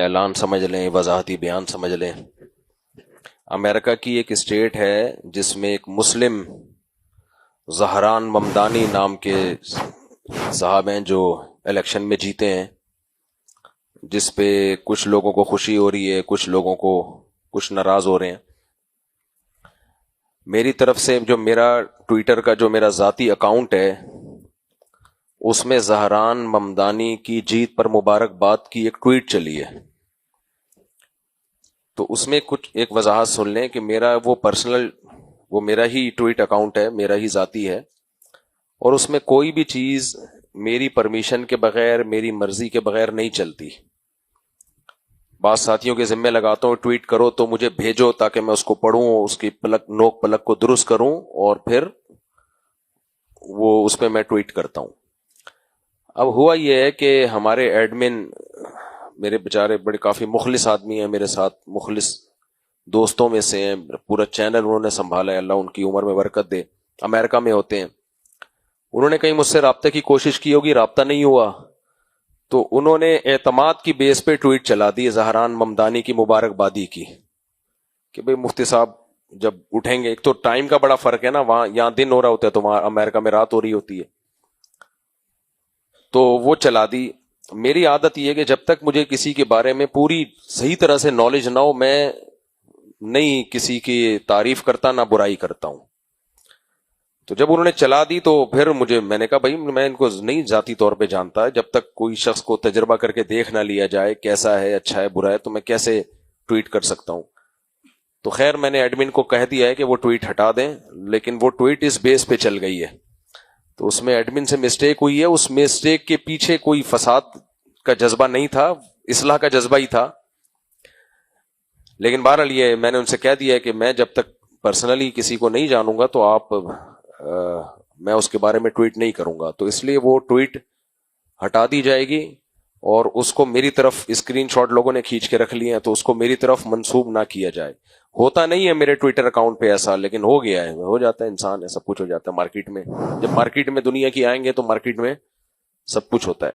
اعلان سمجھ لیں، وضاحتی بیان سمجھ لیں۔ امریکہ کی ایک اسٹیٹ ہے جس میں ایک مسلم زہران ممدانی نام کے صاحب ہیں جو الیکشن میں جیتے ہیں، جس پہ کچھ لوگوں کو خوشی ہو رہی ہے، کچھ ناراض ہو رہے ہیں۔ میری طرف سے جو میرا ٹویٹر کا جو میرا ذاتی اکاؤنٹ ہے، اس میں زہران ممدانی کی جیت پر مبارکباد کی ایک ٹویٹ چلی ہے، تو اس میں کچھ ایک وضاحت سن لیں کہ میرا وہ میرا ہی ٹویٹ اکاؤنٹ ہے، میرا ہی ذاتی ہے، اور اس میں کوئی بھی چیز میری پرمیشن کے بغیر، میری مرضی کے بغیر نہیں چلتی۔ بعض ساتھیوں کے ذمہ لگاتا ہوں ٹویٹ کرو تو مجھے بھیجو تاکہ میں اس کو پڑھوں، اس کی نوک پلک کو درست کروں، اور پھر وہ اس پہ میں ٹویٹ کرتا ہوں۔ اب ہوا یہ ہے کہ ہمارے ایڈمن میرے بیچارے بڑے کافی مخلص آدمی ہیں، میرے ساتھ مخلص دوستوں میں سے ہیں، پورا چینل انہوں نے سنبھالا ہے، اللہ ان کی عمر میں برکت دے۔ امریکہ میں ہوتے ہیں، انہوں نے کہیں مجھ سے رابطے کی کوشش کی ہوگی، رابطہ نہیں ہوا، تو انہوں نے اعتماد کی بیس پہ ٹویٹ چلا دی زہران ممدانی کی مبارکبادی کی، کہ بھئی مفتی صاحب جب اٹھیں گے، ایک تو ٹائم کا بڑا فرق ہے نا، وہاں یہاں دن ہو رہا ہوتا ہے تو وہاں امریکہ میں رات ہو رہی ہوتی ہے، تو وہ چلا دی۔ میری عادت یہ ہے کہ جب تک مجھے کسی کے بارے میں پوری صحیح طرح سے نالج نہ ہو، میں نہیں کسی کی تعریف کرتا نہ برائی کرتا ہوں۔ تو جب انہوں نے چلا دی تو پھر میں نے کہا بھائی میں ان کو نہیں ذاتی طور پہ جانتا، جب تک کوئی شخص کو تجربہ کر کے دیکھ نہ لیا جائے کیسا ہے، اچھا ہے برا ہے، تو میں کیسے ٹویٹ کر سکتا ہوں۔ تو خیر میں نے ایڈمن کو کہہ دیا ہے کہ وہ ٹویٹ ہٹا دیں، لیکن وہ ٹویٹ اس بیس پہ چل گئی ہے، تو اس میں ایڈمن سے مسٹیک ہوئی ہے، اس مسٹیک کے پیچھے کوئی فساد کا جذبہ نہیں تھا، اصلاح کا جذبہ ہی تھا۔ لیکن بہرحال یہ میں نے ان سے کہہ دیا ہے کہ میں جب تک پرسنلی کسی کو نہیں جانوں گا تو میں اس کے بارے میں ٹویٹ نہیں کروں گا، تو اس لیے وہ ٹویٹ ہٹا دی جائے گی، اور اس کو میری طرف اسکرین شاٹ لوگوں نے کھینچ کے رکھ لیے ہیں، تو اس کو میری طرف منسوب نہ کیا جائے۔ ہوتا نہیں ہے میرے ٹویٹر اکاؤنٹ پہ ایسا، لیکن ہو گیا ہے، ہو جاتا ہے انسان، ایسا کچھ ہو جاتا ہے مارکیٹ میں، جب مارکیٹ میں دنیا کی آئیں گے تو مارکیٹ میں سب کچھ ہوتا ہے۔